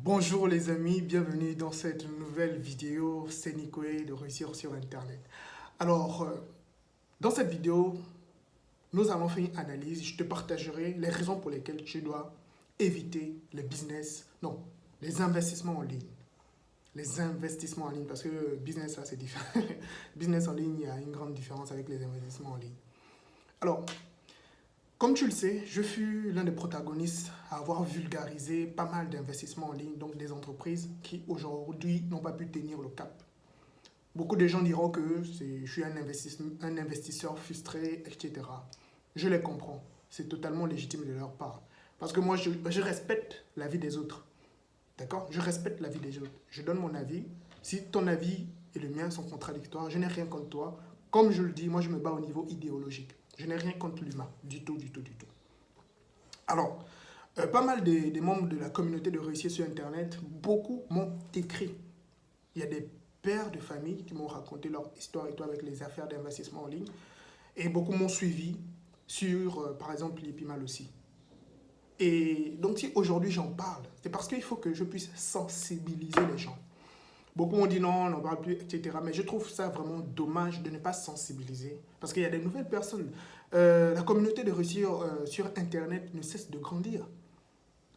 Bonjour les amis, bienvenue dans cette nouvelle vidéo, c'est Nicoé de réussir sur Internet. Alors, dans cette vidéo, nous allons faire une analyse. Je te partagerai les raisons pour lesquelles tu dois éviter les les investissements en ligne. Les investissements en ligne, parce que business là c'est différent. Business en ligne, il y a une grande différence avec les investissements en ligne. Alors, comme tu le sais, je fus l'un des protagonistes à avoir vulgarisé pas mal d'investissements en ligne, donc des entreprises qui aujourd'hui n'ont pas pu tenir le cap. Beaucoup de gens diront que je suis un investisseur frustré, etc. Je les comprends, c'est totalement légitime de leur part. Parce que moi, je respecte l'avis des autres. D'accord? Je respecte l'avis des autres. Je donne mon avis. Si ton avis et le mien sont contradictoires, je n'ai rien contre toi. Comme je le dis, moi je me bats au niveau idéologique. Je n'ai rien contre l'humain, du tout, du tout, du tout. Alors, pas mal des membres de la communauté de réussite sur Internet, beaucoup m'ont écrit. Il y a des pères de famille qui m'ont raconté leur histoire et tout avec les affaires d'investissement en ligne. Et beaucoup m'ont suivi sur, par exemple, l'Epimal aussi. Et donc, si aujourd'hui j'en parle, c'est parce qu'il faut que je puisse sensibiliser les gens. Beaucoup m'ont dit non, on n'en parle plus, etc. Mais je trouve ça vraiment dommage de ne pas sensibiliser. Parce qu'il y a des nouvelles personnes. La communauté de réussir sur Internet ne cesse de grandir.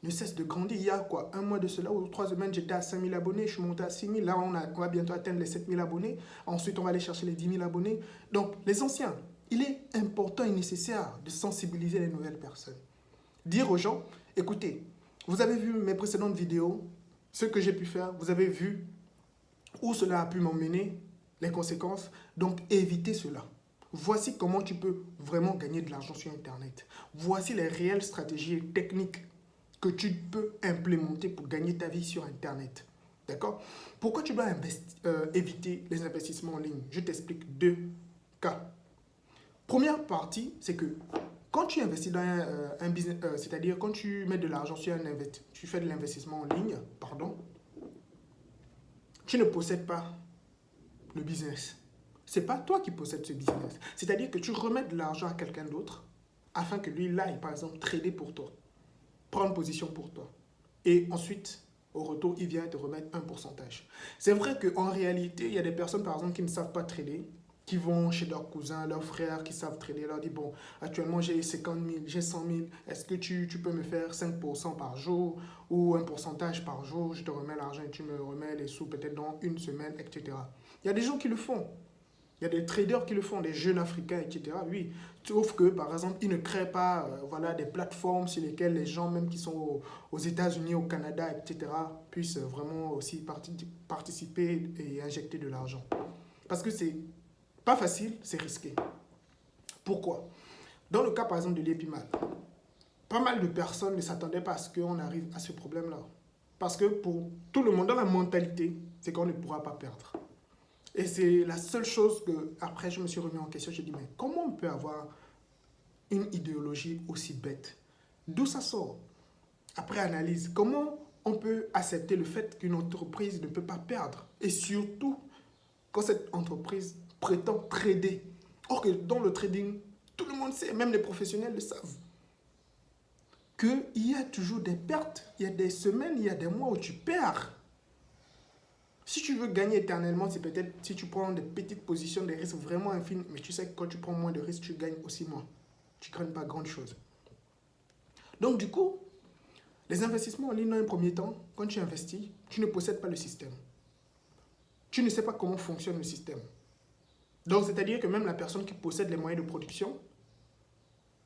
Ne cesse de grandir. Il y a quoi, un mois de cela ou 3 semaines, j'étais à 5 000 abonnés, je suis monté à 6 000. Là, on va bientôt atteindre les 7 000 abonnés. Ensuite, on va aller chercher les 10 000 abonnés. Donc, les anciens, il est important et nécessaire de sensibiliser les nouvelles personnes. Dire aux gens, écoutez, vous avez vu mes précédentes vidéos, ce que j'ai pu faire, vous avez vu où cela a pu m'emmener, les conséquences. Donc, évitez cela. Voici comment tu peux vraiment gagner de l'argent sur Internet. Voici les réelles stratégies et techniques que tu peux implémenter pour gagner ta vie sur Internet. D'accord? Pourquoi tu dois éviter les investissements en ligne? Je t'explique 2 cas. Première partie, c'est que quand tu investis dans un business, c'est-à-dire quand tu mets de l'argent sur tu fais de l'investissement en ligne, pardon, tu ne possèdes pas le business. Ce n'est pas toi qui possèdes ce business. C'est-à-dire que tu remets de l'argent à quelqu'un d'autre afin que lui, là, par exemple, trader pour toi, prendre position pour toi. Et ensuite, au retour, il vient te remettre un pourcentage. C'est vrai qu'en réalité, il y a des personnes, par exemple, qui ne savent pas trader, qui vont chez leurs cousins, leurs frères qui savent trader, leur disent, bon, actuellement j'ai 50 000, j'ai 100 000, est-ce que tu peux me faire 5% par jour ou un pourcentage par jour, je te remets l'argent et tu me remets les sous peut-être dans une semaine, etc. Il y a des gens qui le font. Il y a des traders qui le font, des jeunes africains, etc. Oui, sauf que, par exemple, ils ne créent pas voilà, des plateformes sur lesquelles les gens, même qui sont aux États-Unis, au Canada, etc., puissent vraiment aussi participer et injecter de l'argent. Parce que c'est pas facile, c'est risqué. Pourquoi? Dans le cas, par exemple, de l'Epimal, pas mal de personnes ne s'attendaient pas à ce qu'on arrive à ce problème-là. Parce que pour tout le monde, dans la mentalité, c'est qu'on ne pourra pas perdre. Et c'est la seule chose que, après, je me suis remis en question. Je me dis, mais comment on peut avoir une idéologie aussi bête? D'où ça sort? Après analyse, comment on peut accepter le fait qu'une entreprise ne peut pas perdre? Et surtout, quand cette entreprise prétend trader. Or que dans le trading, tout le monde sait, même les professionnels le savent, qu'il y a toujours des pertes. Il y a des semaines, il y a des mois où tu perds. Si tu veux gagner éternellement, c'est peut-être si tu prends des petites positions, des risques vraiment infimes, mais tu sais que quand tu prends moins de risques, tu gagnes aussi moins. Tu ne crains pas grand-chose. Donc du coup, les investissements en ligne, dans un premier temps, quand tu investis, tu ne possèdes pas le système. Tu ne sais pas comment fonctionne le système. Donc c'est-à-dire que même la personne qui possède les moyens de production,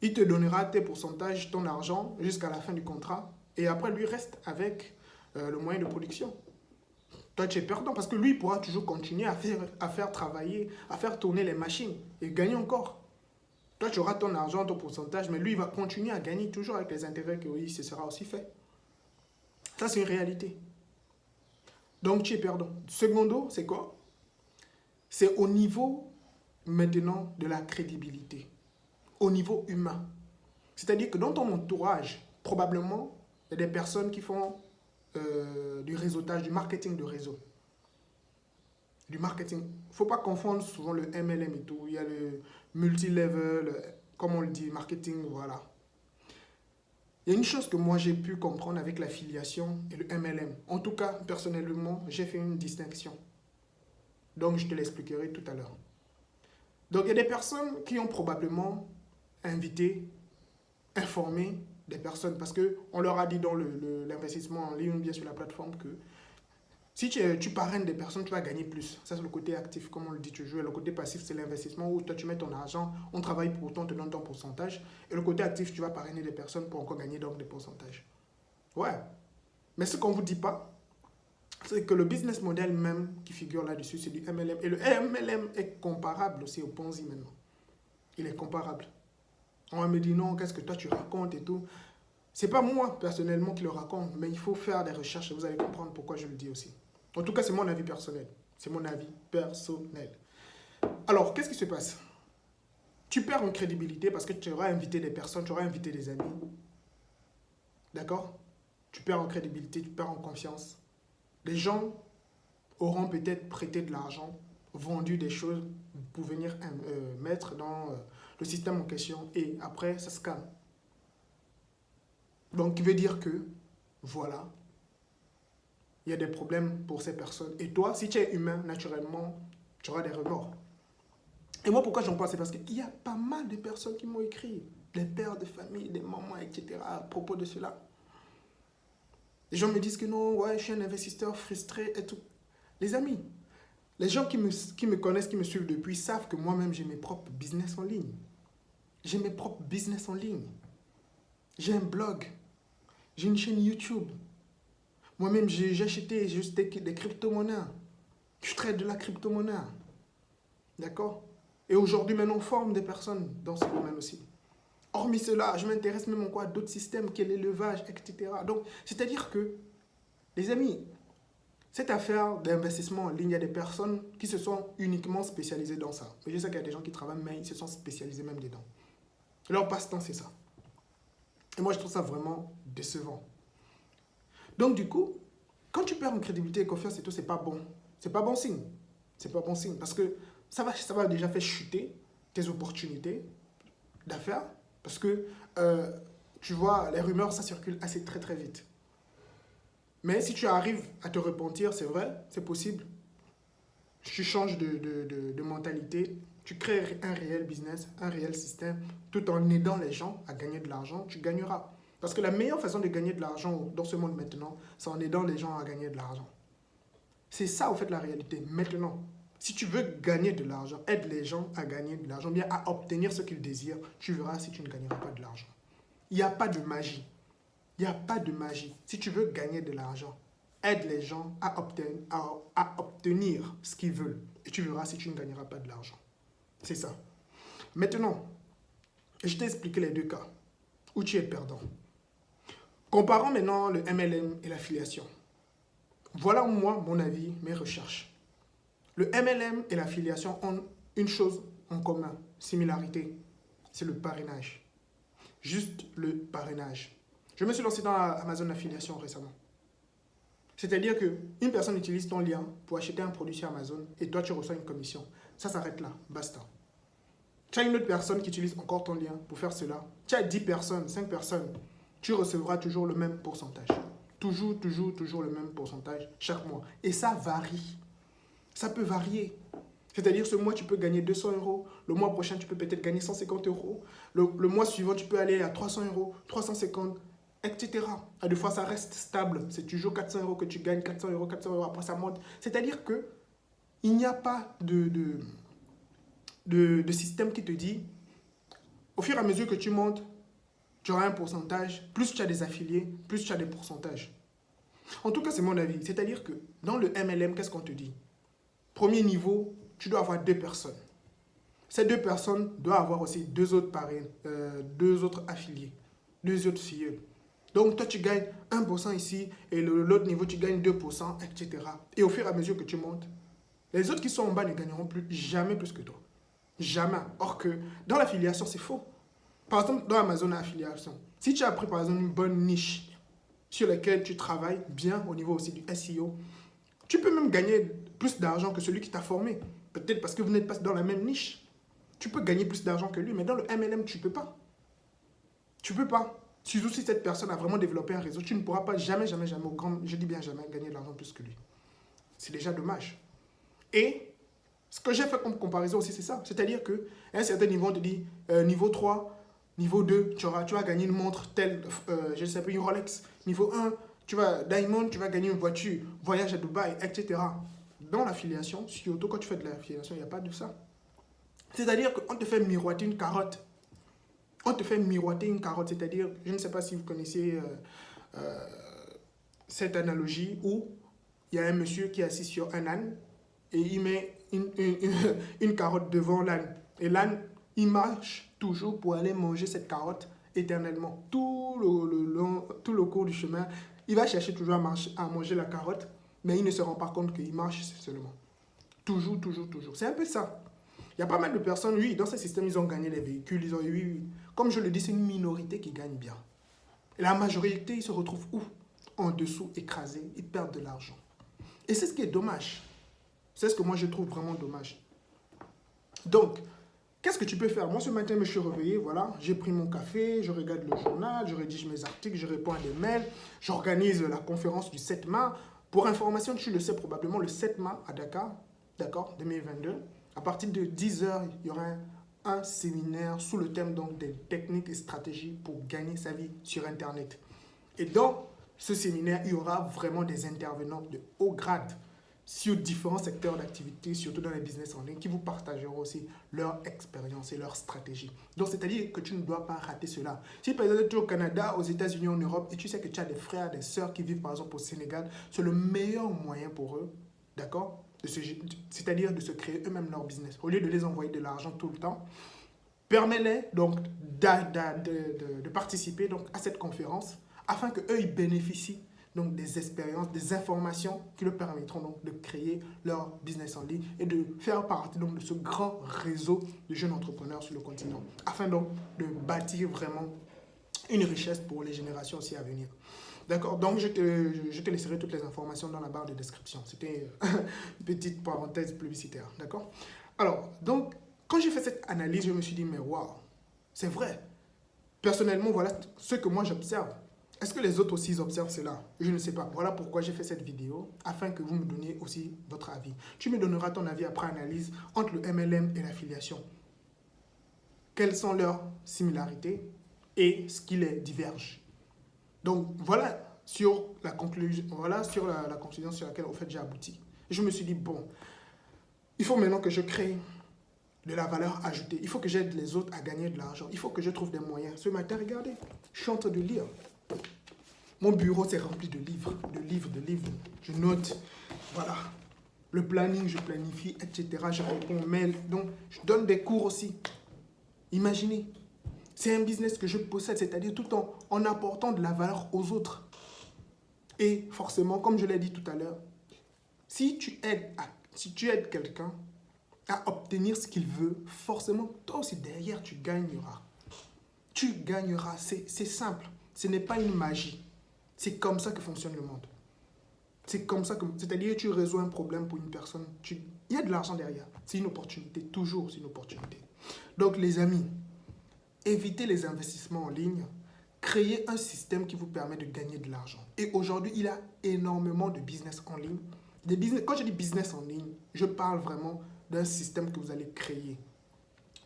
il te donnera tes pourcentages, ton argent, jusqu'à la fin du contrat, et après lui reste avec le moyen de production. Toi, tu es perdant parce que lui, il pourra toujours continuer à faire travailler, à faire tourner les machines et gagner encore. Toi, tu auras ton argent, ton pourcentage, mais lui, il va continuer à gagner toujours avec les intérêts que oui, ce sera aussi fait. Ça, c'est une réalité. Donc, tu es perdant. Secondo, c'est quoi? C'est au niveau maintenant de la crédibilité, au niveau humain. C'est-à-dire que dans ton entourage, probablement, il y a des personnes qui font du réseautage, du marketing de réseau. Du marketing. Il ne faut pas confondre souvent le MLM et tout. Il y a le multi-level, comme on le dit, marketing, voilà. Il y a une chose que moi j'ai pu comprendre avec l'affiliation et le MLM. En tout cas, personnellement, j'ai fait une distinction. Donc, je te l'expliquerai tout à l'heure. Donc, il y a des personnes qui ont probablement invité, informé des personnes parce qu'on leur a dit dans l'investissement en ligne ou bien sur la plateforme que si tu parraines des personnes, tu vas gagner plus. Ça, c'est le côté actif, comme on le dit toujours. Et le côté passif, c'est l'investissement où toi, tu mets ton argent, on travaille pour toi, on te donne ton pourcentage. Et le côté actif, tu vas parrainer des personnes pour encore gagner donc des pourcentages. Ouais. Mais ce qu'on ne vous dit pas, c'est que le business model même qui figure là-dessus, c'est du MLM. Et le MLM est comparable aussi au Ponzi maintenant. Il est comparable. On me dit non, qu'est-ce que toi tu racontes et tout. C'est pas moi personnellement qui le raconte, mais il faut faire des recherches et vous allez comprendre pourquoi je le dis aussi. En tout cas, c'est mon avis personnel. C'est mon avis personnel. Alors, qu'est-ce qui se passe? Tu perds en crédibilité parce que tu auras invité des personnes, tu auras invité des amis. D'accord? Tu perds en crédibilité, tu perds en confiance. Les gens auront peut-être prêté de l'argent, vendu des choses pour venir mettre dans le système en question et après, ça se calme. Donc, il veut dire que, voilà, il y a des problèmes pour ces personnes. Et toi, si tu es humain, naturellement, tu auras des remords. Et moi, pourquoi j'en parle? C'est parce qu'il y a pas mal de personnes qui m'ont écrit, des pères de famille, des mamans, etc., à propos de cela. Les gens me disent que non, ouais, je suis un investisseur frustré et tout. Les amis, les gens qui me connaissent, qui me suivent depuis, savent que moi-même, j'ai mes propres business en ligne. J'ai mes propres business en ligne. J'ai un blog. J'ai une chaîne YouTube. Moi-même, j'ai acheté juste des crypto-monnaies. Je traite de la crypto-monnaie. D'accord? Et aujourd'hui, maintenant, on forme des personnes dans ce domaine aussi. Hormis cela, je m'intéresse même encore à d'autres systèmes, quel est l'élevage, etc. Donc, c'est-à-dire que, les amis, cette affaire d'investissement en ligne, il y a des personnes qui se sont uniquement spécialisées dans ça. Et je sais qu'il y a des gens qui travaillent, mais ils se sont spécialisés même dedans. Leur passe-temps, c'est ça. Et moi, je trouve ça vraiment décevant. Donc, du coup, quand tu perds en crédibilité et confiance et tout, c'est pas bon. C'est pas bon signe. C'est pas bon signe. Parce que ça va déjà faire chuter tes opportunités d'affaires. Parce que, tu vois, les rumeurs, ça circule assez très très vite. Mais si tu arrives à te repentir, c'est vrai, c'est possible. Tu changes de mentalité, tu crées un réel business, un réel système, tout en aidant les gens à gagner de l'argent, tu gagneras. Parce que la meilleure façon de gagner de l'argent dans ce monde maintenant, c'est en aidant les gens à gagner de l'argent. C'est ça, en fait, la réalité. Maintenant, si tu veux gagner de l'argent, aide les gens à gagner de l'argent, bien à obtenir ce qu'ils désirent, tu verras si tu ne gagneras pas de l'argent. Il n'y a pas de magie. Il n'y a pas de magie. Si tu veux gagner de l'argent, aide les gens à obtenir ce qu'ils veulent. Et tu verras si tu ne gagneras pas de l'argent. C'est ça. Maintenant, je t'ai expliqué les deux cas où tu es perdant. Comparons maintenant le MLM et l'affiliation. Voilà moi, mon avis, mes recherches. Le MLM et l'affiliation ont une chose en commun, similarité, c'est le parrainage. Juste le parrainage. Je me suis lancé dans Amazon Affiliation récemment. C'est-à-dire qu'une personne utilise ton lien pour acheter un produit sur Amazon et toi, tu reçois une commission. Ça s'arrête là, basta. Tu as une autre personne qui utilise encore ton lien pour faire cela. Tu as 10 personnes, 5 personnes. Tu recevras toujours le même pourcentage. Toujours le même pourcentage chaque mois. Et ça varie. Ça peut varier. C'est-à-dire ce mois, tu peux gagner 200 €. Le mois prochain, tu peux peut-être gagner 150 €. Le mois suivant, tu peux aller à 300 €, 350 €, etc. À des fois, ça reste stable. C'est toujours 400 € que tu gagnes, 400 €, 400 €. Après, ça monte. C'est-à-dire que il n'y a pas de système qui te dit, au fur et à mesure que tu montes, tu auras un pourcentage. Plus tu as des affiliés, plus tu as des pourcentages. En tout cas, c'est mon avis. C'est-à-dire que dans le MLM, qu'est-ce qu'on te dit? Premier niveau, tu dois avoir 2 personnes. Ces 2 personnes doivent avoir aussi 2 autres parrains, 2 autres affiliés, 2 autres filles. Donc, toi, tu gagnes 1% ici et l'autre niveau, tu gagnes 2%, etc. Et au fur et à mesure que tu montes, les autres qui sont en bas ne gagneront plus, jamais plus que toi. Jamais. Or que dans l'affiliation, c'est faux. Par exemple, dans Amazon Affiliation, si tu as pris par exemple une bonne niche sur laquelle tu travailles bien au niveau aussi du SEO, tu peux même gagner plus d'argent que celui qui t'a formé. Peut-être parce que vous n'êtes pas dans la même niche. Tu peux gagner plus d'argent que lui, mais dans le MLM, tu ne peux pas. Tu ne peux pas. Surtout si cette personne a vraiment développé un réseau, tu ne pourras pas jamais, jamais, jamais, je dis bien jamais, gagner de l'argent plus que lui. C'est déjà dommage. Et ce que j'ai fait comme comparaison aussi, c'est ça. C'est-à-dire qu'à un certain niveau, on te dit niveau 3, niveau 2, tu vas gagner une montre telle, je ne sais pas, une Rolex. Niveau 1, tu vas Diamond, tu vas gagner une voiture, voyage à Dubaï, etc. Dans l'affiliation, surtout quand tu fais de l'affiliation, il n'y a pas de ça. C'est-à-dire qu'on te fait miroiter une carotte. On te fait miroiter une carotte, c'est-à-dire, je ne sais pas si vous connaissez cette analogie où il y a un monsieur qui est assis sur un âne et il met une carotte devant l'âne. Et l'âne, il marche toujours pour aller manger cette carotte éternellement. Tout le cours du chemin, il va chercher toujours à manger la carotte, mais il ne se rend pas compte qu'il marche seulement. Toujours, toujours, toujours. C'est un peu ça. Il y a pas mal de personnes, oui, dans ce système, ils ont gagné les véhicules, ils ont eu, oui. Comme je le dis, c'est une minorité qui gagne bien. Et la majorité, ils se retrouvent où? En dessous, écrasés, ils perdent de l'argent. Et c'est ce qui est dommage. C'est ce que moi, je trouve vraiment dommage. Donc, qu'est-ce que tu peux faire? Moi, ce matin, je me suis réveillé, voilà, j'ai pris mon café, je regarde le journal, je rédige mes articles, je réponds à des mails, j'organise la conférence du 7 mars. Pour information, tu le sais probablement, le 7 mars à Dakar, d'accord, 2022. À partir de 10 h, il y aura un séminaire sous le thème donc des techniques et stratégies pour gagner sa vie sur Internet. Et dans ce séminaire, il y aura vraiment des intervenants de haut grade sur différents secteurs d'activité, surtout dans les business en ligne, qui vous partageront aussi leur expérience et leur stratégie. Donc, c'est-à-dire que tu ne dois pas rater cela. Si par exemple tu es au Canada, aux États-Unis, en Europe, et tu sais que tu as des frères, des sœurs qui vivent par exemple au Sénégal, c'est le meilleur moyen pour eux, d'accord? C'est-à-dire de se créer eux-mêmes leur business. Au lieu de les envoyer de l'argent tout le temps, permets-les donc de participer donc à cette conférence afin qu'eux ils bénéficient donc des expériences, des informations qui leur permettront donc de créer leur business en ligne et de faire partie donc de ce grand réseau de jeunes entrepreneurs sur le continent afin donc de bâtir vraiment une richesse pour les générations aussi à venir. D'accord, donc je te laisserai toutes les informations dans la barre de description. C'était une petite parenthèse publicitaire, d'accord? Alors, donc, quand j'ai fait cette analyse, je me suis dit, mais waouh, c'est vrai. Personnellement, voilà ce que moi j'observe. Est-ce que les autres aussi observent cela? Je ne sais pas. Voilà pourquoi j'ai fait cette vidéo, afin que vous me donniez aussi votre avis. Tu me donneras ton avis après analyse entre le MLM et l'affiliation. Quelles sont leurs similarités et ce qui les diverge? Donc voilà sur la conclusion, la conclusion sur laquelle en fait j'ai abouti. Et je me suis dit, bon, il faut maintenant que je crée de la valeur ajoutée. Il faut que j'aide les autres à gagner de l'argent. Il faut que je trouve des moyens. Ce matin, regardez, je suis en train de lire. Mon bureau s'est rempli de livres, de livres, de livres. Je note, voilà, le planning, je planifie, etc. Je réponds aux mails. Donc, je donne des cours aussi. Imaginez. C'est un business que je possède, c'est-à-dire tout en apportant de la valeur aux autres. Et forcément, comme je l'ai dit tout à l'heure, si tu aides quelqu'un à obtenir ce qu'il veut, forcément, toi aussi derrière, tu gagneras. Tu gagneras, c'est simple. Ce n'est pas une magie. C'est comme ça que fonctionne le monde. C'est comme ça que, c'est-à-dire tu résous un problème pour une personne, il y a de l'argent derrière. C'est une opportunité, toujours c'est une opportunité. Donc les amis, évitez les investissements en ligne, créez un système qui vous permet de gagner de l'argent. Et aujourd'hui, il y a énormément de business en ligne. Quand je dis business en ligne, je parle vraiment d'un système que vous allez créer.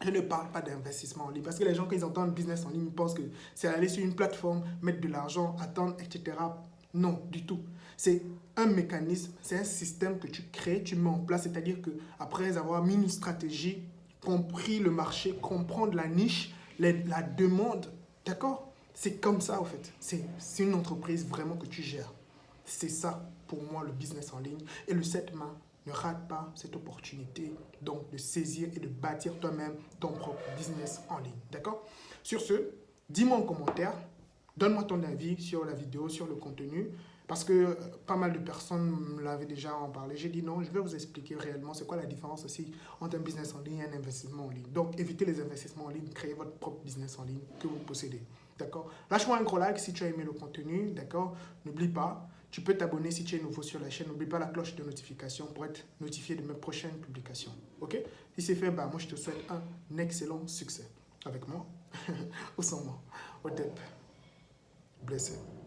Je ne parle pas d'investissement en ligne. Parce que les gens, quand ils entendent business en ligne, ils pensent que c'est aller sur une plateforme, mettre de l'argent, attendre, etc. Non, du tout. C'est un mécanisme, c'est un système que tu crées, tu mets en place. C'est-à-dire qu'après avoir mis une stratégie, compris le marché, comprendre la niche, la demande, d'accord? C'est comme ça, en fait. C'est une entreprise vraiment que tu gères. C'est ça, pour moi, le business en ligne. Et le 7 mars, ne rate pas cette opportunité donc de saisir et de bâtir toi-même ton propre business en ligne. D'accord? Sur ce, dis-moi en commentaire, donne-moi ton avis sur la vidéo, sur le contenu, parce que pas mal de personnes me l'avaient déjà en parlé. J'ai dit non, je vais vous expliquer réellement c'est quoi la différence aussi entre un business en ligne et un investissement en ligne. Donc, évitez les investissements en ligne, créez votre propre business en ligne que vous possédez. D'accord? Lâche-moi un gros like si tu as aimé le contenu. D'accord? N'oublie pas. Tu peux t'abonner si tu es nouveau sur la chaîne. N'oublie pas la cloche de notification pour être notifié de mes prochaines publications. Ok? Si c'est fait, moi je te souhaite un excellent succès. Avec moi ou sans moi. Au top. Blessé.